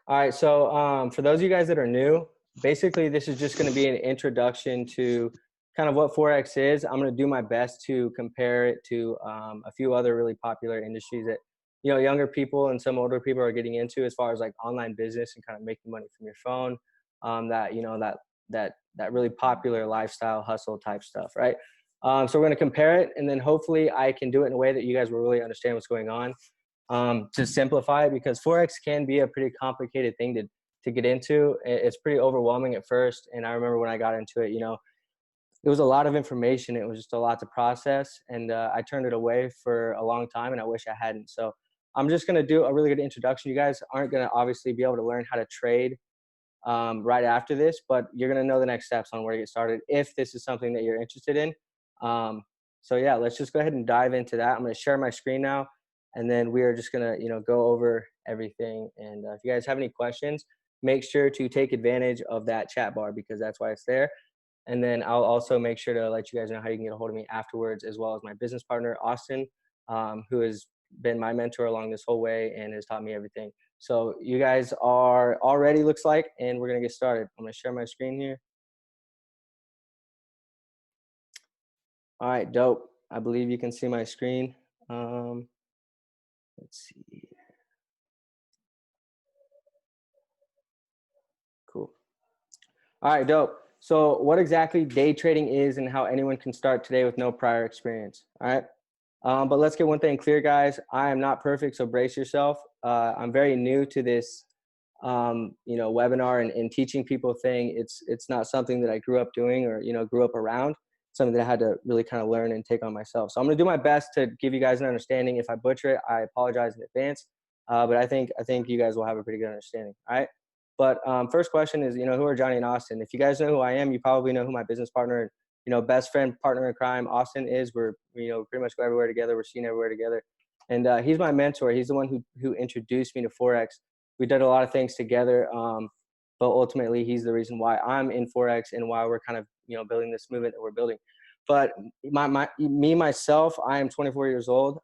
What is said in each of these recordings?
All right, so for those of you guys that are new, basically this is just going to be an introduction to kind of what Forex is. I'm going to do my best to compare it to a few other really popular industries that younger people and some older people are getting into, as far as like online business and kind of making money from your phone. That that really popular lifestyle hustle type stuff, right? So we're going to compare it, and then hopefully I can do it in a way that you guys will really understand what's going on, to simplify it, because Forex can be a pretty complicated thing to get into. It's pretty overwhelming at first. And I remember when I got into it, it was a lot of information. It was just a lot to process. And I turned it away for a long time, and I wish I hadn't. So I'm just going to do a really good introduction. You guys aren't going to obviously be able to learn how to trade right after this, but you're going to know the next steps on where to get started if this is something that you're interested in. So yeah, let's just go ahead and dive into that. I'm going to share my screen now, and then we are just going to go over everything. And if you guys have any questions, make sure to take advantage of that chat bar, because that's why it's there. And then I'll also make sure to let you guys know how you can get a hold of me afterwards, as well as my business partner Austin, who has been my mentor along this whole way and has taught me everything. So you guys are all ready, looks like, and we're going to get started. I'm going to share my screen here. All right, dope. I believe you can see my screen. Let's see. Cool. All right, dope. So what exactly day trading is and how anyone can start today with no prior experience. All right. But let's get one thing clear, guys. I am not perfect, so brace yourself. I'm very new to this, webinar and teaching people thing. It's not something that I grew up doing or, grew up around. It's something that I had to really kind of learn and take on myself. So I'm going to do my best to give you guys an understanding. If I butcher it, I apologize in advance. But I think you guys will have a pretty good understanding. All right. But first question is, who are Johnny and Austin? If you guys know who I am, you probably know who my business partner, best friend, partner in crime, Austin is. We're, pretty much go everywhere together. We're seen everywhere together. And he's my mentor. He's the one who introduced me to Forex. We did a lot of things together. But ultimately, he's the reason why I'm in Forex and why we're kind of, building this movement that we're building. But myself, I am 24 years old.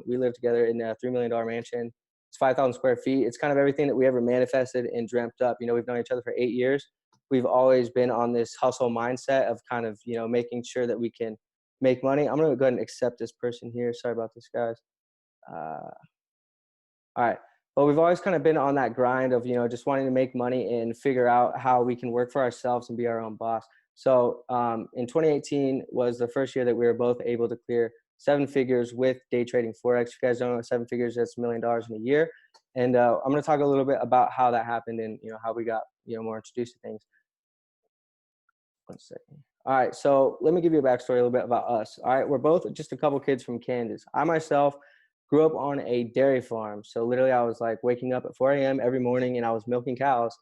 We live together in a $3 million mansion. It's 5,000 square feet. It's kind of everything that we ever manifested and dreamt up. We've known each other for 8 years. We've always been on this hustle mindset of kind of, making sure that we can make money. I'm going to go ahead and accept this person here. Sorry about this, guys. All right. But we've always kind of been on that grind of, just wanting to make money and figure out how we can work for ourselves and be our own boss. So in 2018 was the first year that we were both able to clear 7 figures with day trading Forex. If you guys don't know, 7 figures, that's $1 million in a year. And I'm going to talk a little bit about how that happened and, how we got, more introduced to things. One second. All right. So let me give you a backstory a little bit about us. All right. We're both just a couple kids from Kansas. I myself grew up on a dairy farm. So literally I was like waking up at 4 a.m. every morning and I was milking cows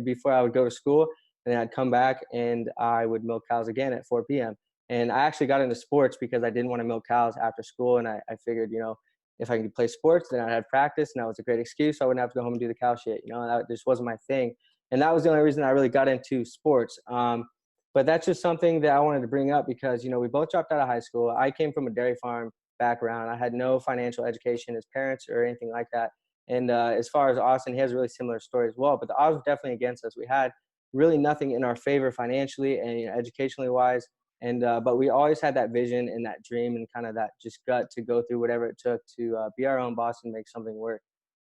before I would go to school. And then I'd come back and I would milk cows again at 4 p.m. And I actually got into sports because I didn't want to milk cows after school. And I figured, if I could play sports, then I'd have practice. And that was a great excuse. So I wouldn't have to go home and do the cow shit. That just wasn't my thing. And that was the only reason I really got into sports. But that's just something that I wanted to bring up because, we both dropped out of high school. I came from a dairy farm background. I had no financial education as parents or anything like that. And as far as Austin, he has a really similar story as well. But the odds were definitely against us. We had really nothing in our favor financially and educationally wise. And but we always had that vision and that dream and kind of that just gut to go through whatever it took to be our own boss and make something work.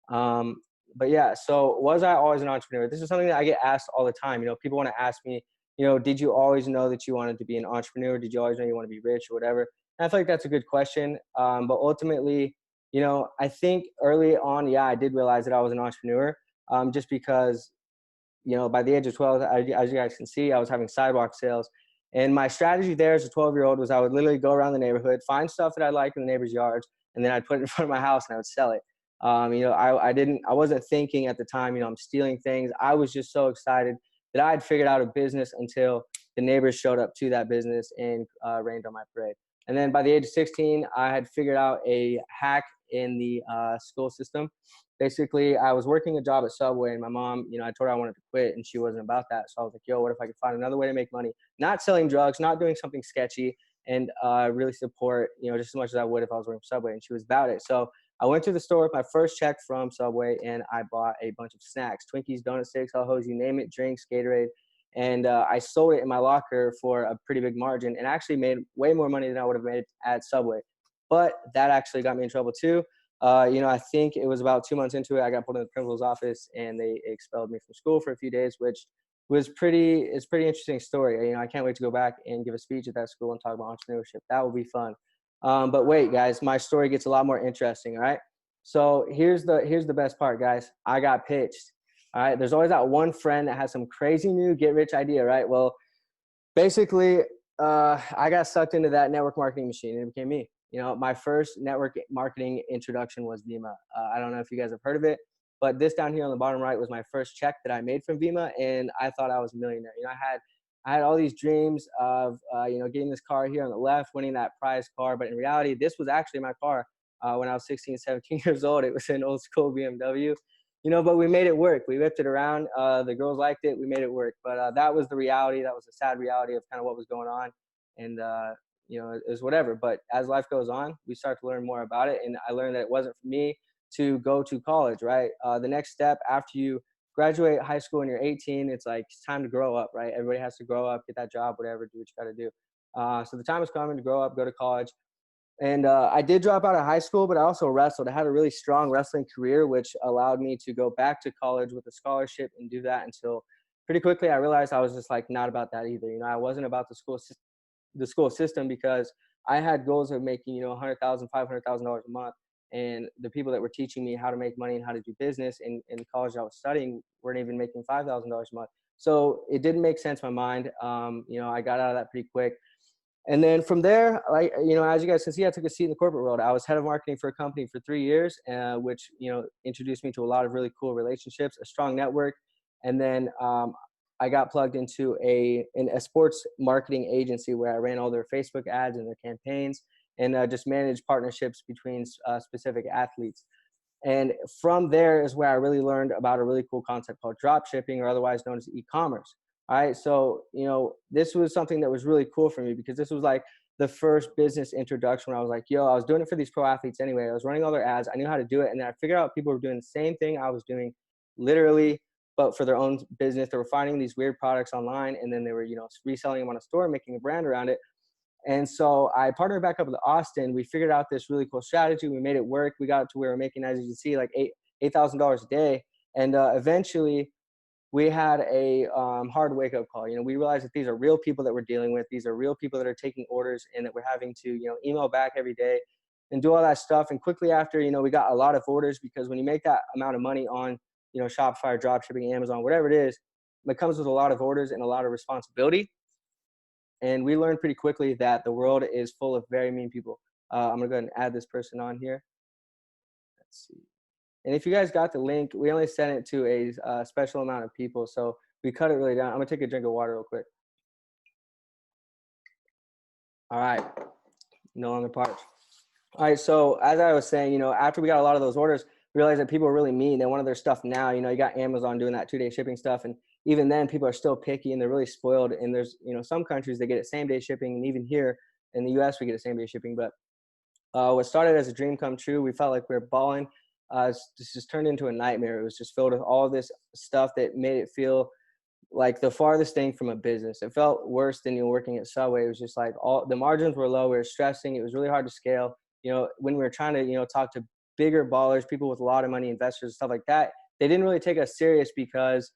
But yeah, so was I always an entrepreneur? This is something that I get asked all the time. People want to ask me, did you always know that you wanted to be an entrepreneur? Did you always know you want to be rich or whatever? And I feel like that's a good question. But ultimately, I think early on, yeah, I did realize that I was an entrepreneur just because, by the age of 12, as you guys can see, I was having sidewalk sales. And my strategy there as a 12-year-old was I would literally go around the neighborhood, find stuff that I liked in the neighbor's yards, and then I'd put it in front of my house and I would sell it. I wasn't thinking at the time, I'm stealing things. I was just so excited that I had figured out a business until the neighbors showed up to that business and rained on my parade. And then by the age of 16, I had figured out a hack in the school system. Basically, I was working a job at Subway, and my mom, I told her I wanted to quit, and she wasn't about that. So I was like, yo, what if I could find another way to make money? Not selling drugs, not doing something sketchy, and really support, just as much as I would if I was working for Subway. And she was about it. So I went to the store with my first check from Subway, and I bought a bunch of snacks, Twinkies, donut sticks, Hell Ho's, you name it, drinks, Gatorade. And I sold it in my locker for a pretty big margin and actually made way more money than I would have made at Subway. But that actually got me in trouble too. I think it was about 2 months into it, I got pulled in the principal's office and they expelled me from school for a few days, which was it's pretty interesting story. I can't wait to go back and give a speech at that school and talk about entrepreneurship. That will be fun. But wait, guys, my story gets a lot more interesting. All right. So here's the best part, guys. I got pitched. All right. There's always that one friend that has some crazy new get rich idea, right? Well, basically, I got sucked into that network marketing machine and it became me. My first network marketing introduction was Vima. I don't know if you guys have heard of it, but this down here on the bottom right was my first check that I made from Vima, and I thought I was a millionaire. I had all these dreams of getting this car here on the left, winning that prize car, but in reality, this was actually my car when I was 16, 17 years old. It was an old school BMW. But we made it work. We whipped it around. The girls liked it. We made it work. But that was the reality. That was the sad reality of kind of what was going on. And, it was whatever. But as life goes on, we start to learn more about it. And I learned that it wasn't for me to go to college, right? The next step after you graduate high school and you're 18, it's like it's time to grow up, right? Everybody has to grow up, get that job, whatever, do what you got to do. So the time is coming to grow up, go to college. And I did drop out of high school, but I also wrestled. I had a really strong wrestling career, which allowed me to go back to college with a scholarship and do that until pretty quickly I realized I was just like not about that either. I wasn't about the school system because I had goals of making, $100,000, $500,000 a month. And the people that were teaching me how to make money and how to do business in the college I was studying weren't even making $5,000 a month. So it didn't make sense in my mind. I got out of that pretty quick. And then from there, as you guys can see, I took a seat in the corporate world. I was head of marketing for a company for 3 years, which, introduced me to a lot of really cool relationships, a strong network. And then I got plugged into a sports marketing agency where I ran all their Facebook ads and their campaigns and just managed partnerships between specific athletes. And from there is where I really learned about a really cool concept called drop shipping, or otherwise known as e-commerce. All right. So, this was something that was really cool for me because this was like the first business introduction where I was like, I was doing it for these pro athletes anyway. I was running all their ads. I knew how to do it. And then I figured out people were doing the same thing I was doing literally, but for their own business. They were finding these weird products online and then they were, reselling them on a store, making a brand around it. And so I partnered back up with Austin. We figured out this really cool strategy. We made it work. We got to where we're making, as you can see, like $8,000 a day. And eventually we had a hard wake-up call. We realized that these are real people that we're dealing with. These are real people that are taking orders and that we're having to, email back every day and do all that stuff. And quickly after, we got a lot of orders because when you make that amount of money on, Shopify, dropshipping, Amazon, whatever it is, it comes with a lot of orders and a lot of responsibility. And we learned pretty quickly that the world is full of very mean people. I'm going to go ahead and add this person on here. Let's see. And if you guys got the link, we only sent it to a special amount of people. So we cut it really down. I'm going to take a drink of water real quick. All right. No longer parched. All right. So as I was saying, after we got a lot of those orders, we realized that people are really mean. They wanted their stuff now. You got Amazon doing that 2-day shipping stuff. And even then, people are still picky and they're really spoiled. And there's, some countries, they get it same-day shipping. And even here in the U.S., we get it same-day shipping. But what started as a dream come true, we felt like we were balling. This just turned into a nightmare. It was just filled with all this stuff that made it feel like the farthest thing from a business. It felt worse than working at Subway. It was just like all the margins were low. We were stressing. It was really hard to scale. When we were trying to, talk to bigger ballers, people with a lot of money, investors, stuff like that, they didn't really take us serious because,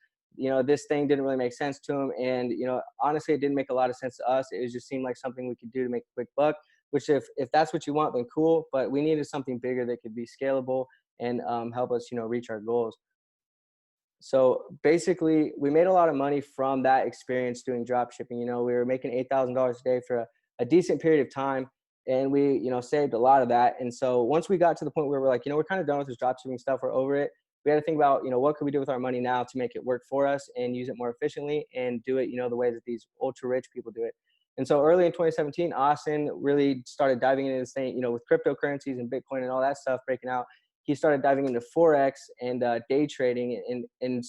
this thing didn't really make sense to them. And, honestly, it didn't make a lot of sense to us. It just seemed like something we could do to make a quick buck, which if that's what you want, then cool. But we needed something bigger that could be scalable and help us, reach our goals. So basically, we made a lot of money from that experience doing drop shipping. We were making $8,000 a day for a decent period of time, and we, saved a lot of that. And so once we got to the point where we're like, we're kind of done with this drop shipping stuff, we're over it. We had to think about, what could we do with our money now to make it work for us and use it more efficiently and do it, the way that these ultra rich people do it. And so early in 2017, Austin really started diving into this thing, with cryptocurrencies and Bitcoin and all that stuff breaking out. He started diving into Forex and day trading and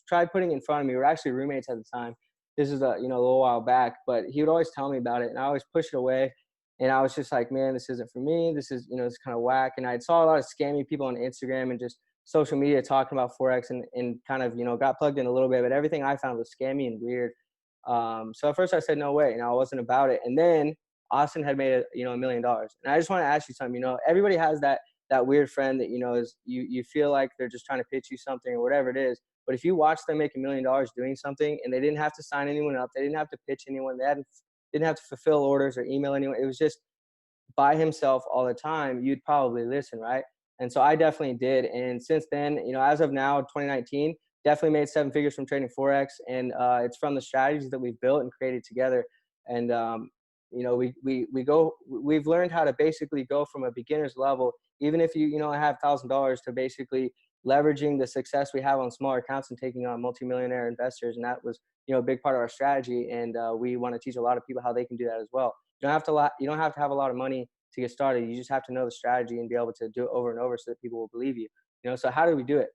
tried putting it in front of me. We were actually roommates at the time. This is a little while back, but he would always tell me about it and I always push it away. And I was just like, man, this isn't for me. This is, it's kind of whack. And I saw a lot of scammy people on Instagram and just social media talking about Forex and kind of, got plugged in a little bit, but everything I found was scammy and weird. So at first I said, no way, I wasn't about it. And then Austin had made $1 million. And I just want to ask you something, everybody has that weird friend that, is you feel like they're just trying to pitch you something or whatever it is. But if you watch them make $1 million doing something and they didn't have to sign anyone up, they didn't have to pitch anyone, didn't have to fulfill orders or email anyone. It was just by himself all the time, you'd probably listen, right? And so I definitely did. And since then, as of now, 2019, definitely made 7 figures from trading Forex. And it's from the strategies that we've built and created together. And, we've learned how to basically go from a beginner's level, even if you have $1,000, to basically leveraging the success we have on smaller accounts and taking on multimillionaire investors. And that was, a big part of our strategy. And we want to teach a lot of people how they can do that as well. You don't have to have a lot of money to get started. You just have to know the strategy and be able to do it over and over so that people will believe you. So how do we do it?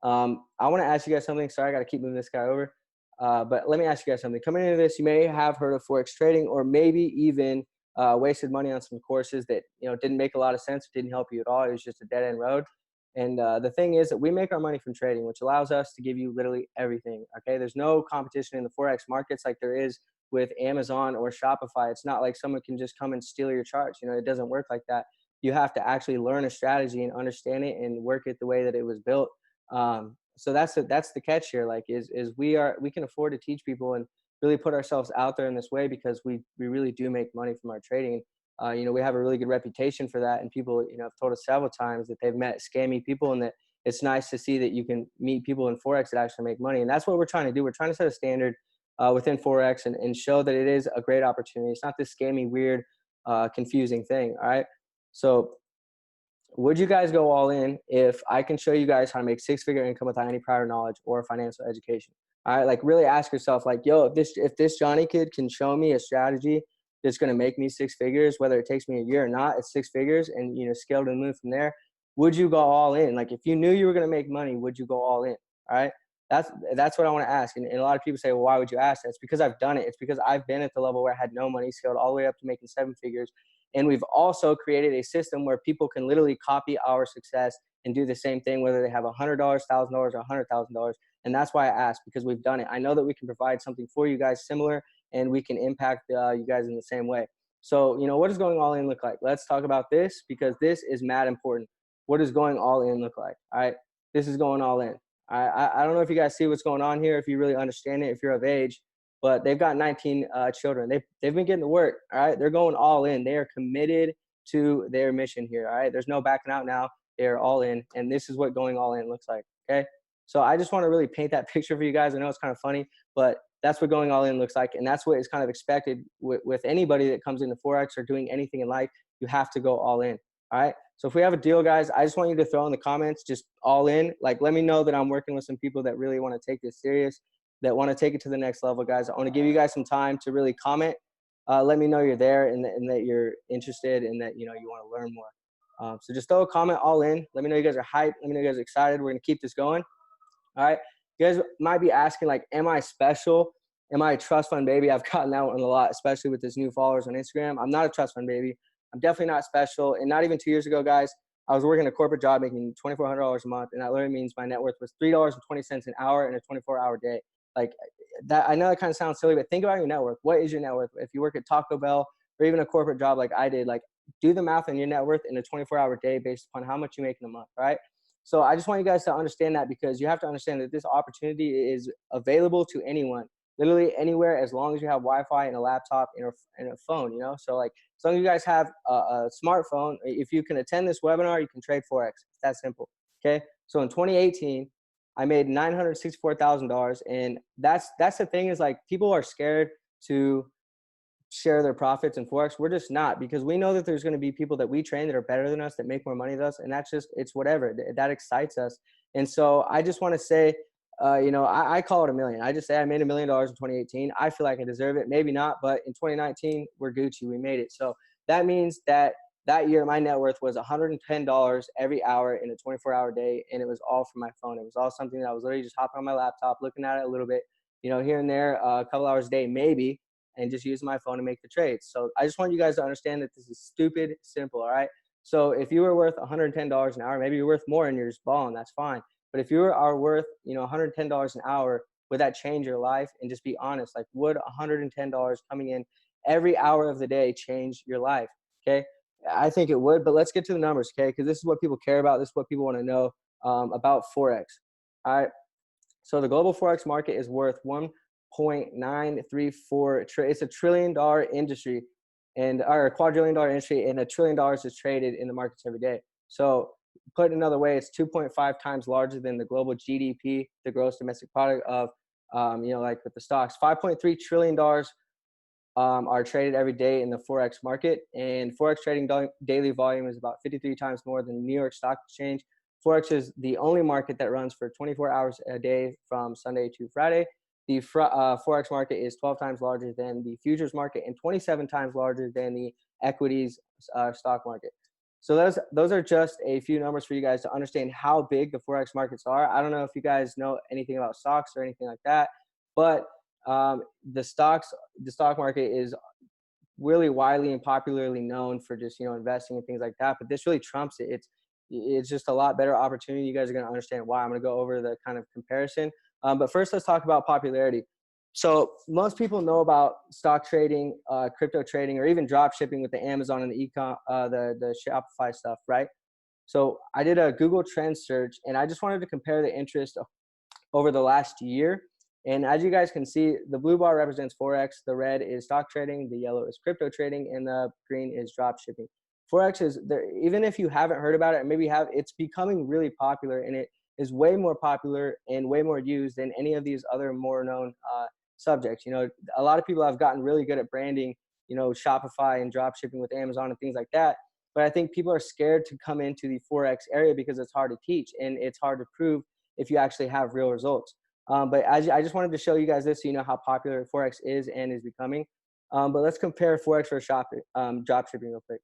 I want to ask you guys something. Sorry, I got to keep moving this guy over. But let me ask you guys something. Coming into this, you may have heard of Forex trading, or maybe even wasted money on some courses that didn't make a lot of sense, didn't help you at all. It was just a dead end road. And the thing is that we make our money from trading, which allows us to give you literally everything. Okay, there's no competition in the Forex markets like there is with Amazon or Shopify. It's not like someone can just come and steal your charts. It doesn't work like that. You have to actually learn a strategy and understand it and work it the way that it was built. So that's the catch here. Like is we can afford to teach people and really put ourselves out there in this way because we really do make money from our trading. We have a really good reputation for that, and people have told us several times that they've met scammy people and that it's nice to see that you can meet people in Forex that actually make money. And that's what we're trying to do. We're trying to set a standard within Forex and show that it is a great opportunity. It's not this scammy, weird, confusing thing. All right. So would you guys go all in if I can show you guys how to make 6-figure income without any prior knowledge or financial education? All right. Like really ask yourself like, yo, if this Johnny kid can show me a strategy that's going to make me 6 figures, whether it takes me a year or not, it's 6 figures and, scale to the moon from there. Would you go all in? Like if you knew you were going to make money, would you go all in? All right. That's what I want to ask. And a lot of people say, well, why would you ask that? It's because I've done it. It's because I've been at the level where I had no money, scaled all the way up to making 7 figures. And we've also created a system where people can literally copy our success and do the same thing, whether they have $100, $1,000, or $100,000. And that's why I asked, because we've done it. I know that we can provide something for you guys similar, and we can impact you guys in the same way. So, what does going all in look like? Let's talk about this because this is mad important. What does going all in look like? All right. This is going all in. I don't know if you guys see what's going on here, if you really understand it, if you're of age, but they've got 19 children. They've been getting to work. All right. They're going all in. They are committed to their mission here. All right. There's no backing out now. They are all in. And this is what going all in looks like. Okay. So I just want to really paint that picture for you guys. I know it's kind of funny, but that's what going all in looks like. And that's what is kind of expected with anybody that comes into Forex or doing anything in life. You have to go all in. All right. So if we have a deal, guys, I just want you to throw in the comments, just all in. Like, let me know that I'm working with some people that really want to take this serious, that want to take it to the next level, guys. I want to give you guys some time to really comment. Let me know you're there and that you're interested and that, you want to learn more. So just throw a comment all in. Let me know you guys are hyped. Let me know you guys are excited. We're going to keep this going. All right. You guys might be asking, like, am I special? Am I a trust fund baby? I've gotten that one a lot, especially with this new followers on Instagram. I'm not a trust fund baby. I'm definitely not special. And not even 2 years ago, guys, I was working a corporate job making $2,400 a month. And that literally means my net worth was $3.20 an hour in a 24-hour day. Like that, I know that kind of sounds silly, but think about your net worth. What is your net worth? If you work at Taco Bell or even a corporate job like I did, like do the math on your net worth in a 24-hour day based upon how much you make in a month, right? So I just want you guys to understand that because you have to understand that this opportunity is available to anyone, literally anywhere, as long as you have Wi-Fi and a laptop and a phone, So like, as long as you guys have a smartphone, if you can attend this webinar, you can trade Forex. It's that simple, okay? So in 2018, I made $964,000, and that's the thing is like people are scared to share their profits in Forex. We're just not, because we know that there's going to be people that we train that are better than us, that make more money than us. And that's just, it's whatever that excites us. And so I just want to say, I call it a million. I just say I made $1 million in 2018. I feel like I deserve it. Maybe not, but in 2019, we're Gucci. We made it. So that means that year, my net worth was $110 every hour in a 24-hour day. And it was all from my phone. It was all something that I was literally just hopping on my laptop, looking at it a little bit, here and there, a couple hours a day, maybe. and just using my phone to make the trades. So I just want you guys to understand that this is stupid simple, all right? So if you were worth $110 an hour, maybe you're worth more and you're just balling, that's fine. But if you are worth, $110 an hour, would that change your life? And just be honest, like, would $110 coming in every hour of the day change your life? Okay. I think it would, but let's get to the numbers, okay? Because this is what people care about. This is what people want to know about Forex. All right. So the global Forex market is worth 1.934 it's $1 trillion industry, or a quadrillion-dollar industry, and $1 trillion is traded in the markets every day. So put another way, it's 2.5 times larger than the global GDP, the gross domestic product of, like with the stocks. $5.3 trillion are traded every day in the Forex market, and Forex trading daily volume is about 53 times more than the New York Stock Exchange. Forex is the only market that runs for 24 hours a day from Sunday to Friday. The Forex market is 12 times larger than the futures market and 27 times larger than the equities stock market. So those are just a few numbers for you guys to understand how big the Forex markets are. I don't know if you guys know anything about stocks or anything like that, but the stock market is really widely and popularly known for just investing and things like that. But this really trumps it. It's just a lot better opportunity. You guys are going to understand why. I'm going to go over the kind of comparison. But first, let's talk about popularity. So most people know about stock trading, crypto trading, or even drop shipping with the Amazon and the Shopify stuff, right? So I did a Google Trends search, and I just wanted to compare the interest over the last year. And as you guys can see, the blue bar represents Forex, the red is stock trading, the yellow is crypto trading, and the green is drop shipping. Forex is there, even if you haven't heard about it, and maybe you have, it's becoming really popular, and it is way more popular and way more used than any of these other more known subjects. A lot of people have gotten really good at branding, Shopify and drop shipping with Amazon and things like that. But I think people are scared to come into the Forex area because it's hard to teach and it's hard to prove if you actually have real results. But I just wanted to show you guys this so you know how popular Forex is and is becoming. But let's compare Forex for drop shipping real quick.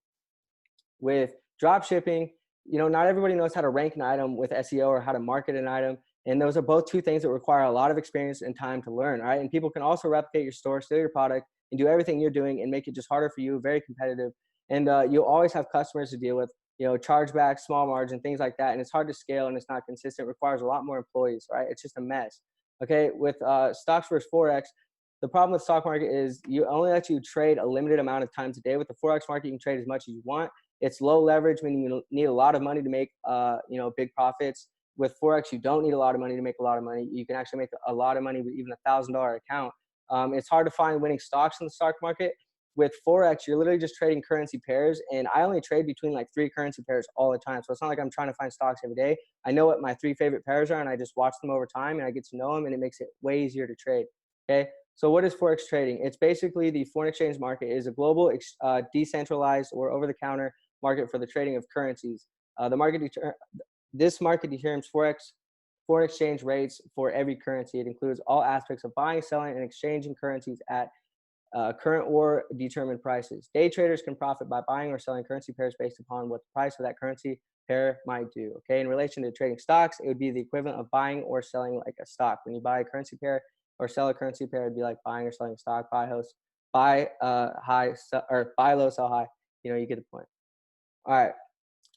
With drop shipping, not everybody knows how to rank an item with SEO or how to market an item. And those are both two things that require a lot of experience and time to learn, all right? And people can also replicate your store, steal your product, and do everything you're doing and make it just harder for you, very competitive. And you'll always have customers to deal with, chargebacks, small margin, things like that. And it's hard to scale and it's not consistent. It requires a lot more employees, right? It's just a mess. Okay, with stocks versus Forex, the problem with stock market is you only let you trade a limited amount of times a day. With the Forex market, you can trade as much as you want. It's low leverage, meaning you need a lot of money to make, big profits. With Forex, you don't need a lot of money to make a lot of money. You can actually make a lot of money with even $1,000 account. It's hard to find winning stocks in the stock market. With Forex, you're literally just trading currency pairs, and I only trade between like 3 currency pairs all the time. So it's not like I'm trying to find stocks every day. I know what my 3 favorite pairs are, and I just watch them over time, and I get to know them, and it makes it way easier to trade. Okay. So what is Forex trading? It's basically the foreign exchange market. It is a global, decentralized or over-the-counter market for the trading of currencies. This market determines foreign exchange rates for every currency. It includes all aspects of buying, selling, and exchanging currencies at current or determined prices. Day traders can profit by buying or selling currency pairs based upon what the price of that currency pair might do. Okay, in relation to trading stocks, it would be the equivalent of buying or selling like a stock. When you buy a currency pair or sell a currency pair, it'd be like buying or selling a stock. Buy low, sell high. You get the point. All right.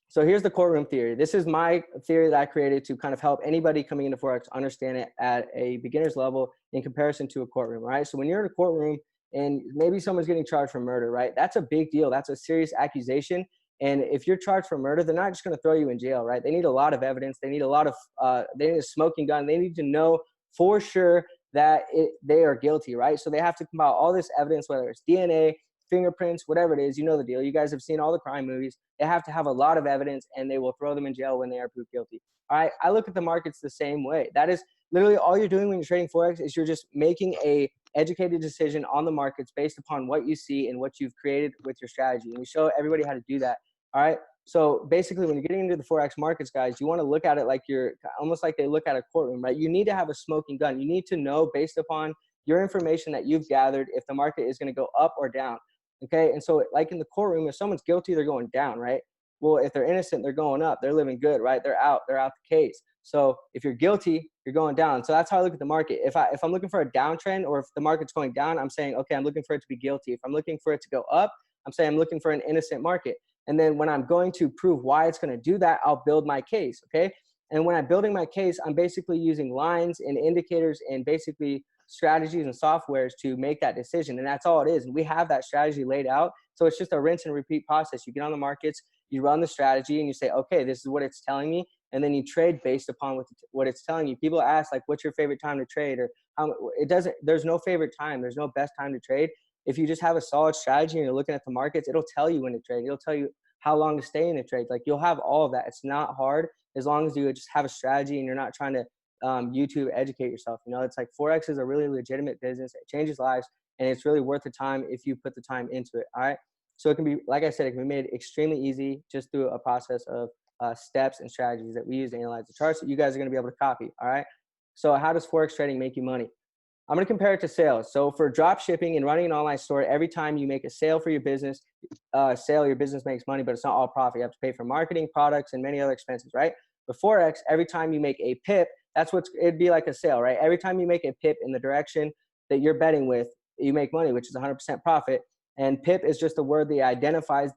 So here's the courtroom theory. This is my theory that I created to kind of help anybody coming into Forex understand it at a beginner's level in comparison to a courtroom, right? So when you're in a courtroom and maybe someone's getting charged for murder, right? That's a big deal. That's a serious accusation. And if you're charged for murder, they're not just going to throw you in jail, right? They need a lot of evidence. They need they need a smoking gun. They need to know for sure that they are guilty, right? So they have to compile all this evidence, whether it's DNA, fingerprints, whatever it is, you know the deal. You guys have seen all the crime movies. They have to have a lot of evidence, and they will throw them in jail when they are proved guilty. All right, I look at the markets the same way. That is literally all you're doing when you're trading Forex is you're just making a educated decision on the markets based upon what you see and what you've created with your strategy. And we show everybody how to do that. All right. So basically, when you're getting into the Forex markets, guys, you want to look at it like you're almost like they look at a courtroom, right? You need to have a smoking gun. You need to know based upon your information that you've gathered if the market is going to go up or down. Okay. And so like in the courtroom, if someone's guilty, they're going down, right? Well, if they're innocent, they're going up. They're living good, right? They're out the case. So if you're guilty, you're going down. So that's how I look at the market. If I'm looking for a downtrend, or if the market's going down, I'm saying, okay, I'm looking for it to be guilty. If I'm looking for it to go up, I'm saying I'm looking for an innocent market. And then when I'm going to prove why it's going to do that, I'll build my case. Okay. And when I'm building my case, I'm basically using lines and indicators and basically strategies and softwares to make that decision. And that's all it is. And we have that strategy laid out. So it's just a rinse and repeat process. You get on the markets, you run the strategy, and you say, okay, this is what it's telling me. And then you trade based upon what it's telling you. People ask, like, what's your favorite time to trade? Or there's no favorite time. There's no best time to trade. If you just have a solid strategy and you're looking at the markets, it'll tell you when to trade. It'll tell you how long to stay in the trade. Like, you'll have all of that. It's not hard as long as you just have a strategy and you're not trying to YouTube educate yourself. You know, it's like Forex is a really legitimate business. It changes lives, and it's really worth the time if you put the time into it. All right. So it can be, like I said, it can be made extremely easy just through a process of steps and strategies that we use to analyze the charts that you guys are going to be able to copy. All right. So how does Forex trading make you money? I'm going to compare it to sales. So for drop shipping and running an online store, every time you make a sale for your business, your business makes money, but it's not all profit. You have to pay for marketing, products, and many other expenses, right? But Forex, every time you make a pip, it'd be like a sale, right? Every time you make a pip in the direction that you're betting with, you make money, which is 100% profit. And pip is just a word that identifies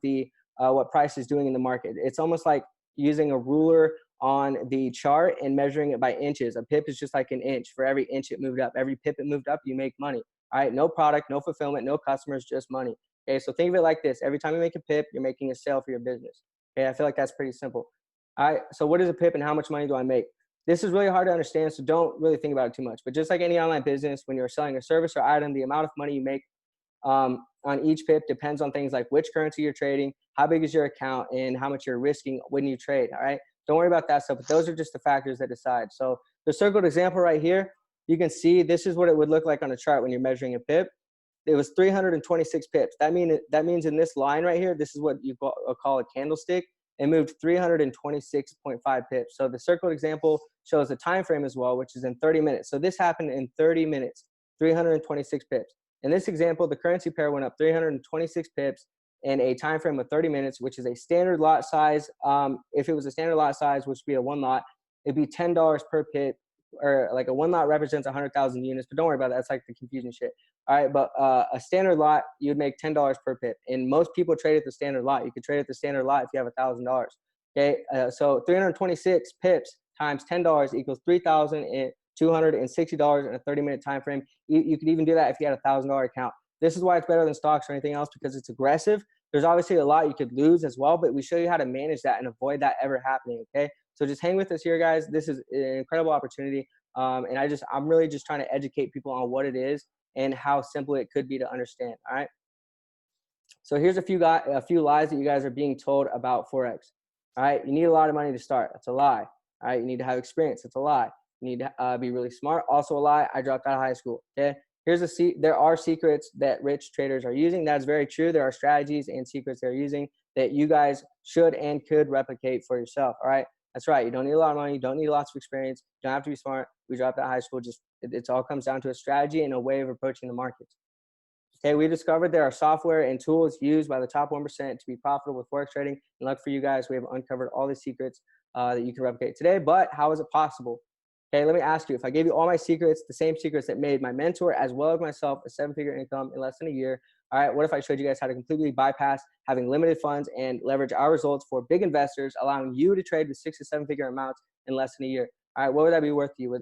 what price is doing in the market. It's almost like using a ruler on the chart and measuring it by inches. A pip is just like an inch. For every inch it moved up, every pip it moved up, you make money. All right, no product, no fulfillment, no customers, just money. Okay, so think of it like this. Every time you make a pip, you're making a sale for your business. Okay, I feel like that's pretty simple. All right, so what is a pip and how much money do I make? This is really hard to understand, so don't really think about it too much. But just like any online business, when you're selling a service or item, the amount of money you make on each pip depends on things like which currency you're trading, how big is your account, and how much you're risking when you trade. All right, don't worry about that stuff, but those are just the factors that decide. So the circled example right here, you can see this is what it would look like on a chart when you're measuring a pip. It was 326 pips. That means in this line right here, this is what you call a candlestick. It moved 326.5 pips. So the circled example shows the time frame as well, which is in 30 minutes. So this happened in 30 minutes, 326 pips. In this example, the currency pair went up 326 pips in a time frame of 30 minutes, which is a standard lot size. If it was a standard lot size, which would be a one lot, it'd be $10 per pip, or like a one lot represents 100,000 units, but don't worry about that. That's like the confusing shit. All right, but a standard lot, you'd make $10 per pip, and most people trade at the standard lot. You could trade at the standard lot if you have $1,000. Okay, so 326 pips times $10 equals $3,260 in a 30-minute time frame. You could even do that if you had a $1,000 account. This is why it's better than stocks or anything else, because it's aggressive. There's obviously a lot you could lose as well, but we show you how to manage that and avoid that ever happening. Okay, so just hang with us here, guys. This is an incredible opportunity, and I'm really just trying to educate people on what it is and how simple it could be to understand. All right. So here's a few lies that you guys are being told about Forex. All right. You need a lot of money to start. That's a lie. All right. You need to have experience. That's a lie. You need to be really smart. Also a lie. I dropped out of high school. Okay. There are secrets that rich traders are using. That's very true. There are strategies and secrets they're using that you guys should and could replicate for yourself. All right. That's right. You don't need a lot of money. You don't need lots of experience. You don't have to be smart. We dropped out of high school. It all comes down to a strategy and a way of approaching the markets. Okay, we discovered there are software and tools used by the top 1% to be profitable with Forex trading. And luck for you guys, we have uncovered all the secrets that you can replicate today. But how is it possible? Okay, let me ask you, if I gave you all my secrets, the same secrets that made my mentor as well as myself a 7-figure income in less than a year, all right, what if I showed you guys how to completely bypass having limited funds and leverage our results for big investors, allowing you to trade with 6 to 7-figure amounts in less than a year? All right, what would that be worth to you?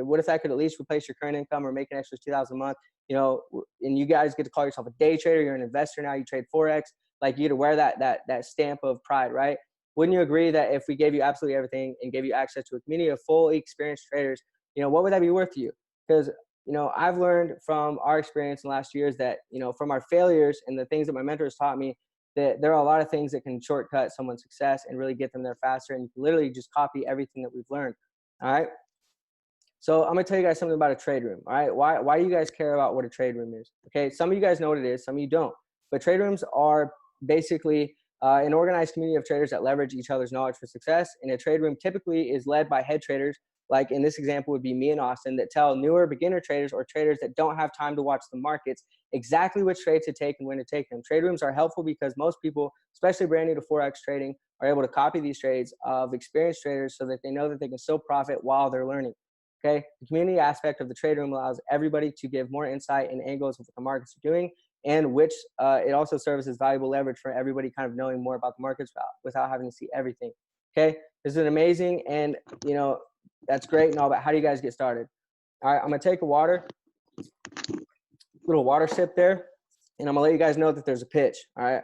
What if that could at least replace your current income or make an extra $2,000 a month? You know, and you guys get to call yourself a day trader. You're an investor now. You trade Forex. Like, you get to wear that stamp of pride, right? Wouldn't you agree that if we gave you absolutely everything and gave you access to a community of fully experienced traders, you know, what would that be worth to you? Because, you know, I've learned from our experience in the last years that, you know, from our failures and the things that my mentors taught me, that there are a lot of things that can shortcut someone's success and really get them there faster. And you can literally just copy everything that we've learned. All right. So I'm going to tell you guys something about a trade room. All right. Why do you guys care about what a trade room is? Okay. Some of you guys know what it is. Some of you don't. But trade rooms are basically an organized community of traders that leverage each other's knowledge for success. And a trade room typically is led by head traders like in this example would be me and Austin, that tell newer beginner traders or traders that don't have time to watch the markets exactly which trades to take and when to take them. Trade rooms are helpful because most people, especially brand new to Forex trading, are able to copy these trades of experienced traders so that they know that they can still profit while they're learning. Okay, the community aspect of the trade room allows everybody to give more insight and angles of what the markets are doing, and which it also serves as valuable leverage for everybody kind of knowing more about the markets without having to see everything. Okay, this is amazing, and that's great and all, but how do you guys get started? All right, I'm gonna take a little water sip there, and I'm gonna let you guys know that there's a pitch. All right,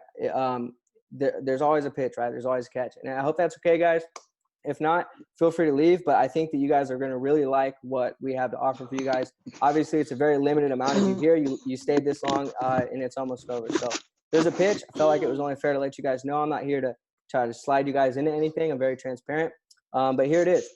there's always a pitch, right? There's always a catch, and I hope that's okay, guys. If not, feel free to leave, but I think that you guys are going to really like what we have to offer for you guys. Obviously, it's a very limited amount of you here. You stayed this long, and it's almost over. So there's a pitch. I felt like it was only fair to let you guys know. I'm not here to try to slide you guys into anything. I'm very transparent. But here it is.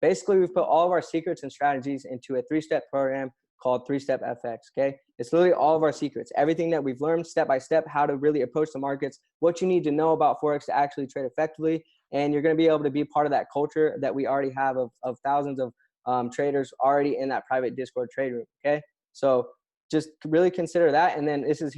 Basically, we've put all of our secrets and strategies into a 3-step program called 3-Step FX, okay? It's literally all of our secrets. Everything that we've learned step by step, how to really approach the markets, what you need to know about Forex to actually trade effectively, and you're going to be able to be part of that culture that we already have of thousands of traders already in that private Discord trade room, okay? So just really consider that, and then this is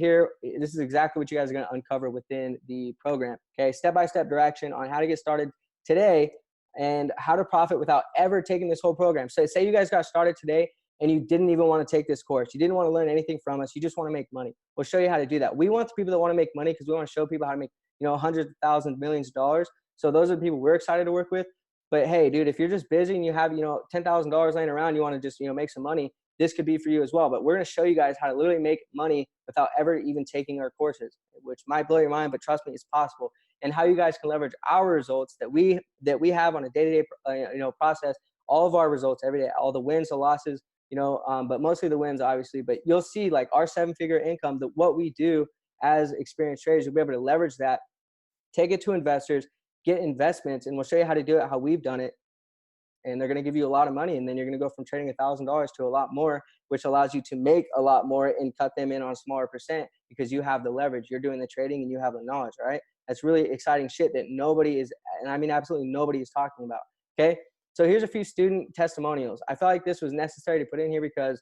exactly what you guys are going to uncover within the program, okay? Step-by-step direction on how to get started today and how to profit without ever taking this whole program. So say you guys got started today and you didn't even want to take this course. You didn't want to learn anything from us. You just want to make money. We'll show you how to do that. We want the people that want to make money because we want to show people how to make, hundreds of thousands, millions of dollars. So those are the people we're excited to work with. But hey, dude, if you're just busy and you have, $10,000 laying around, you want to just, make some money, this could be for you as well. But we're going to show you guys how to literally make money without ever even taking our courses, which might blow your mind, but trust me, it's possible. And how you guys can leverage our results that we have on a day-to-day, process, all of our results every day, all the wins, the losses, but mostly the wins, obviously. But you'll see like our 7-figure income, that what we do as experienced traders, we'll be able to leverage that, take it to investors, get investments, and we'll show you how to do it, how we've done it. And they're going to give you a lot of money. And then you're going to go from trading $1,000 to a lot more, which allows you to make a lot more and cut them in on a smaller percent because you have the leverage. You're doing the trading and you have the knowledge, right? That's really exciting shit that nobody is, and I mean, absolutely nobody is talking about. Okay. So here's a few student testimonials. I felt like this was necessary to put in here because,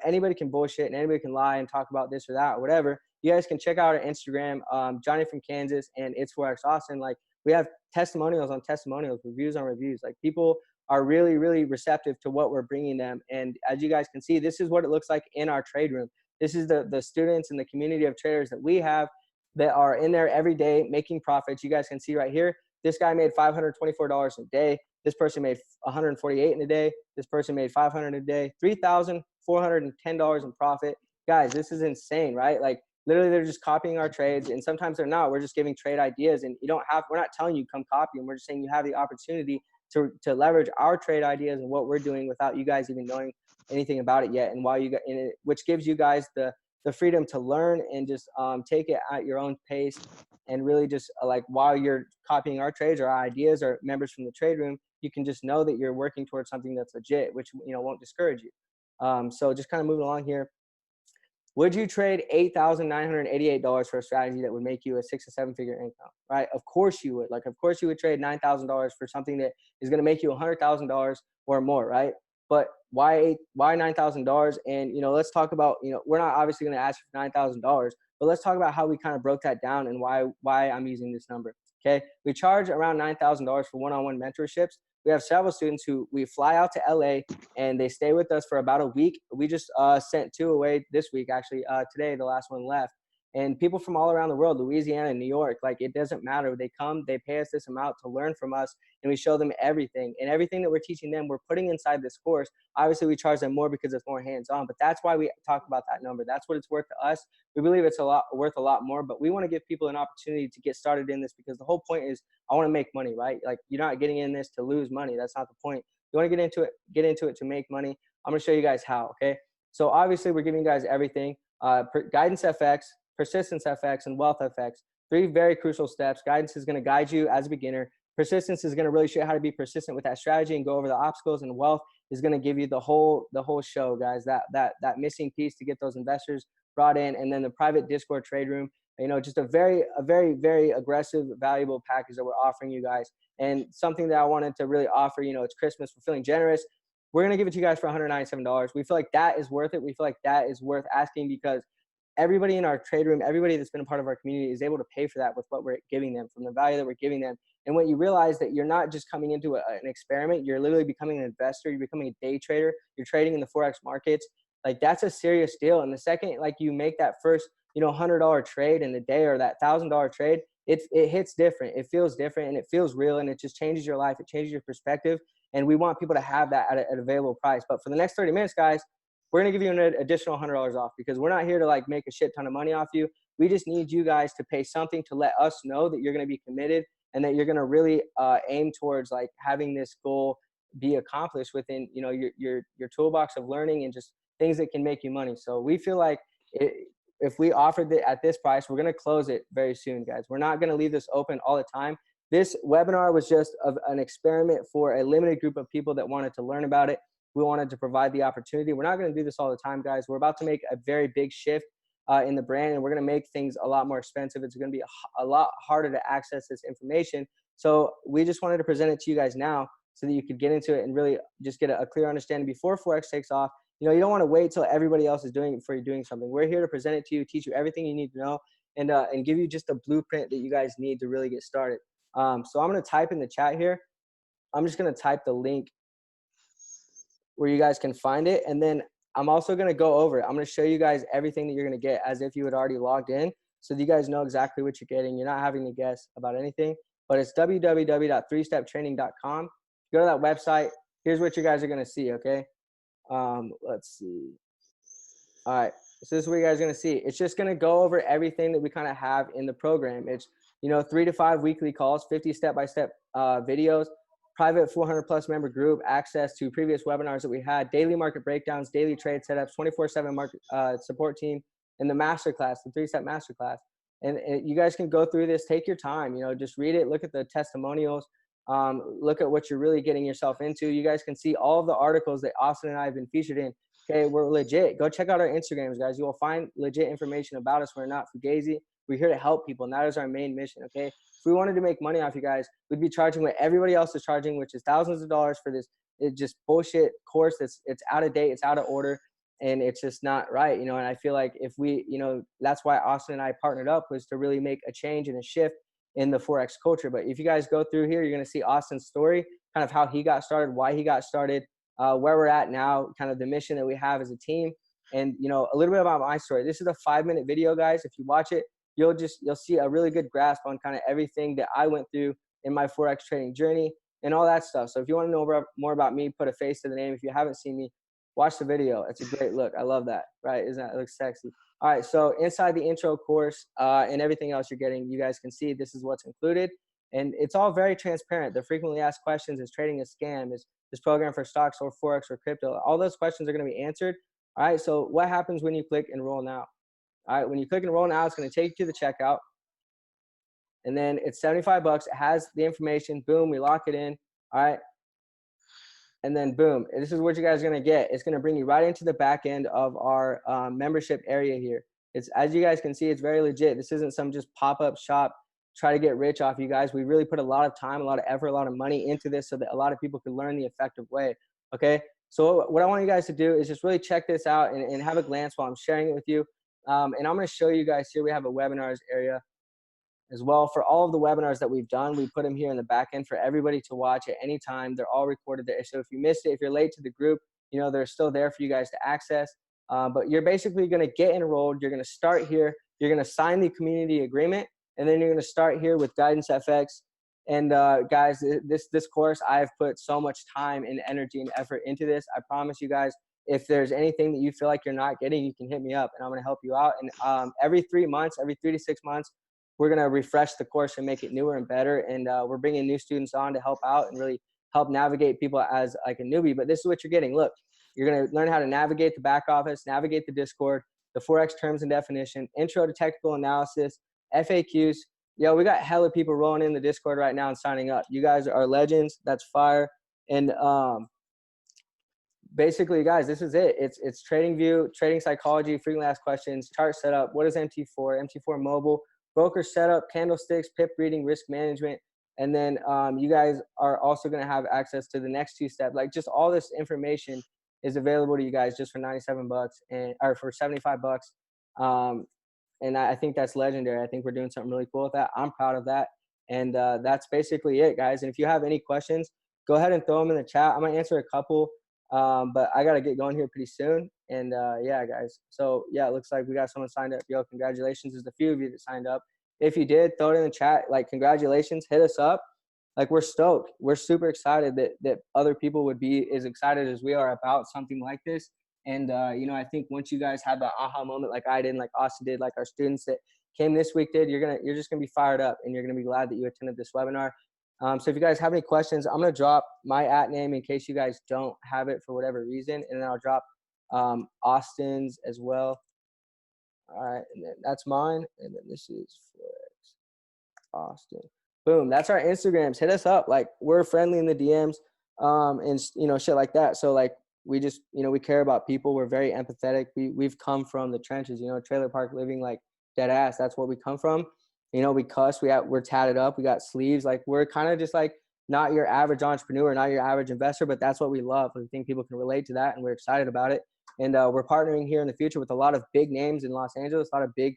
anybody can bullshit and anybody can lie and talk about this or that or whatever. You guys can check out our Instagram, Johnny from Kansas and It's Forex Austin. Like, we have testimonials on testimonials, reviews on reviews. Like, people are really, really receptive to what we're bringing them. And as you guys can see, this is what it looks like in our trade room. This is the students and the community of traders that we have that are in there every day making profits. You guys can see right here, this guy made $524 a day. This person made $148 in a day. This person made $500 a day, $3,410 in profit. Guys, this is insane, right? Like, literally, they're just copying our trades, and sometimes they're not. We're just giving trade ideas, and we're not telling you come copy them. We're just saying you have the opportunity to leverage our trade ideas and what we're doing without you guys even knowing anything about it yet. And which gives you guys the freedom to learn and just take it at your own pace, and really just like while you're copying our trades or our ideas or members from the trade room, you can just know that you're working towards something that's legit, which won't discourage you. So just kind of moving along here. Would you trade $8,988 for a strategy that would make you a 6 or 7-figure income, right? Of course you would. Like, of course you would trade $9,000 for something that is going to make you $100,000 or more, right? But why $9,000? And, let's talk about, we're not obviously going to ask for $9,000, but let's talk about how we kind of broke that down and why I'm using this number. Okay. We charge around $9,000 for one-on-one mentorships. We have several students who we fly out to LA and they stay with us for about a week. We just sent 2 away this week, actually, today, the last one left. And people from all around the world, Louisiana, New York, like, it doesn't matter. They come, they pay us this amount to learn from us, and we show them everything. And everything that we're teaching them, we're putting inside this course. Obviously, we charge them more because it's more hands-on, but that's why we talk about that number. That's what it's worth to us. We believe it's worth a lot more, but we want to give people an opportunity to get started in this because the whole point is I want to make money, right? Like, you're not getting in this to lose money. That's not the point. You want to get into it to make money. I'm going to show you guys how, okay? So obviously, we're giving you guys everything. Guidance FX, Persistence FX, and Wealth FX. 3 very crucial steps. Guidance is going to guide you as a beginner. Persistence is going to really show you how to be persistent with that strategy and go over the obstacles. And Wealth is going to give you the whole show, guys. That missing piece to get those investors brought in. And then the private Discord trade room You know, just a very aggressive, valuable package that we're offering you guys. And something that I wanted to really offer, you know, it's Christmas, we're feeling generous. We're going to give it to you guys for $197. We feel like that is worth it. We feel like that is worth asking because everybody in our trade room, everybody that's been a part of our community is able to pay for that with what we're giving them, from the value that we're giving them. And when you realize that you're not just coming into an experiment, you're literally becoming an investor, you're becoming a day trader, you're trading in the Forex markets, like that's a serious deal. And the second, like you make that first, you know, $100 trade in the day or that $1,000 trade, it hits different. It feels different and it feels real and it just changes your life. It changes your perspective. And we want people to have that at an available price. But for the next 30 minutes, guys, we're going to give you an additional $100 off because we're not here to like make a shit ton of money off you. We just need you guys to pay something to let us know that you're going to be committed and that you're going to really aim towards like having this goal be accomplished within, you know, your toolbox of learning and just things that can make you money. So we feel like if we offered it at this price, we're going to close it very soon, guys. We're not going to leave this open all the time. This webinar was just an experiment for a limited group of people that wanted to learn about it. We wanted to provide the opportunity. We're not going to do this all the time, guys. We're about to make a very big shift in the brand, and we're going to make things a lot more expensive. It's going to be a lot harder to access this information. So we just wanted to present it to you guys now so that you could get into it and really just get a clear understanding before Forex takes off. You know, you don't want to wait till everybody else is doing it before you're doing something. We're here to present it to you, teach you everything you need to know, and give you just a blueprint that you guys need to really get started. So I'm going to type in the chat here. I'm just going to type the link where you guys can find it. And then I'm also going to go over it. I'm going to show you guys everything that you're going to get as if you had already logged in. So that you guys know exactly what you're getting. You're not having to guess about anything, but it's www.threesteptraining.com. Go to that website. Here's what you guys are going to see. Okay. Let's see. All right. So this is what you guys are going to see. It's just going to go over everything that we kind of have in the program. It's, you know, 3 to 5 weekly calls, 50 step-by-step videos, private 400+ member group, access to previous webinars that we had, daily market breakdowns, daily trade setups, 24/7 market support team, and the masterclass, the 3-step masterclass. And you guys can go through this, take your time, you know, just read it, look at the testimonials, look at what you're really getting yourself into. You guys can see all of the articles that Austin and I have been featured in. Okay, we're legit. Go check out our Instagrams, guys. You will find legit information about us. We're not fugazi. We're here to help people, and that is our main mission, okay? If we wanted to make money off you guys, we'd be charging what everybody else is charging, which is thousands of dollars for this just bullshit course it's out of date, it's out of order, and it's just not right, you know? And I feel like if we, you know, that's why Austin and I partnered up, was to really make a change and a shift in the Forex culture. But if you guys go through here, you're going to see Austin's story, kind of how he got started, why he got started, where we're at now, kind of the mission that we have as a team, and, you know, a little bit about my story. This is a 5-minute video, guys. If you watch it, you'll see a really good grasp on kind of everything that I went through in my Forex trading journey and all that stuff. So if you want to know more about me, put a face to the name. If you haven't seen me, watch the video. It's a great look. I love that, right? Isn't that, it looks sexy? All right, so inside the intro course and everything else you're getting, you guys can see this is what's included. And it's all very transparent. The frequently asked questions, is trading a scam? Is this program for stocks or Forex or crypto? All those questions are going to be answered. All right, so what happens when you click enroll now? All right, when you click enroll now, it's going to take you to the checkout. And then it's $75. It has the information. Boom, we lock it in. All right. And then boom, this is what you guys are going to get. It's going to bring you right into the back end of our membership area here. It's, as you guys can see, it's very legit. This isn't some just pop-up shop, try to get rich off you guys. We really put a lot of time, a lot of effort, a lot of money into this so that a lot of people can learn the effective way. Okay. So what I want you guys to do is just really check this out and have a glance while I'm sharing it with you. And I'm going to show you guys here. We have a webinars area as well. For all of the webinars that we've done, we put them here in the back end for everybody to watch at any time. They're all recorded there. So if you missed it, if you're late to the group, you know, they're still there for you guys to access. But you're basically going to get enrolled. You're going to start here. You're going to sign the community agreement. And then you're going to start here with Guidance FX. And guys, this course, I've put so much time and energy and effort into this. I promise you guys, if there's anything that you feel like you're not getting, you can hit me up and I'm going to help you out. And every 3 months, every 3 to 6 months, we're going to refresh the course and make it newer and better. And we're bringing new students on to help out and really help navigate people as like a newbie. But this is what you're getting. Look, you're going to learn how to navigate the back office, navigate the Discord, the Forex terms and definition, intro to technical analysis, FAQs. Yo, we got hella people rolling in the Discord right now and signing up. You guys are legends. That's fire. And basically, guys, this is it. It's trading view, trading psychology, frequently asked questions, chart setup. What is MT4? MT4 mobile, broker setup, candlesticks, pip reading, risk management, and then you guys are also going to have access to the next two steps. Like just all this information is available to you guys just for 97 bucks and or for 75 bucks. Um, and I think that's legendary. I think we're doing something really cool with that. I'm proud of that. And that's basically it, guys. And if you have any questions, go ahead and throw them in the chat. I'm going to answer a couple, but I got to get going here pretty soon. And yeah, guys. So yeah, it looks like we got someone signed up. Yo, congratulations. There's a few of you that signed up. If you did, throw it in the chat. Like, congratulations. Hit us up. Like, we're stoked. We're super excited that other people would be as excited as we are about something like this. And, you know, I think once you guys have that aha moment, like I did, like Austin did, like our students that came this week did, you're just going to be fired up and you're going to be glad that you attended this webinar. So if you guys have any questions, I'm going to drop my @name in case you guys don't have it for whatever reason. And then I'll drop Austin's as well. All right. And then that's mine. And then this is Forex Austin. Boom. That's our Instagrams. Hit us up. Like, we're friendly in the DMs and, you know, shit like that. So like, we just, you know, we care about people. We're very empathetic. We've come from the trenches, you know, trailer park living, like dead ass. That's what we come from. You know, we cuss, we're tatted up, we got sleeves. Like, we're kind of just like not your average entrepreneur, not your average investor, but that's what we love. We think people can relate to that and we're excited about it. And we're partnering here in the future with a lot of big names in Los Angeles, a lot of big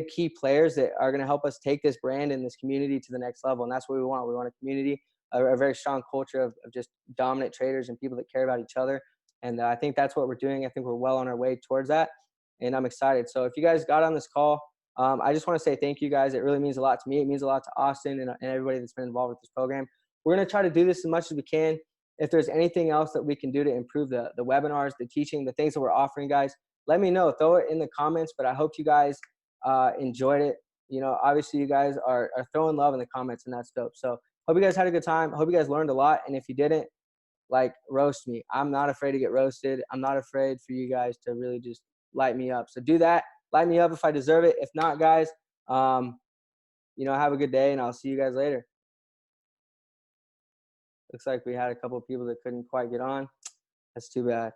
key players that are going to help us take this brand and this community to the next level. And that's what we want. We want a community, a very strong culture of just dominant traders and people that care about each other. And I think that's what we're doing. I think we're well on our way towards that. And I'm excited. So if you guys got on this call, I just want to say thank you, guys. It really means a lot to me. It means a lot to Austin and everybody that's been involved with this program. We're going to try to do this as much as we can. If there's anything else that we can do to improve the webinars, the teaching, the things that we're offering, guys, let me know. Throw it in the comments. But I hope you guys enjoyed it. You know, obviously you guys are throwing love in the comments, and that's dope. So hope you guys had a good time. I hope you guys learned a lot. And if you didn't, like, roast me. I'm not afraid to get roasted. I'm not afraid for you guys to really just light me up. So do that. Light me up if I deserve it. If not, guys, you know, have a good day, and I'll see you guys later. Looks like we had a couple of people that couldn't quite get on. That's too bad.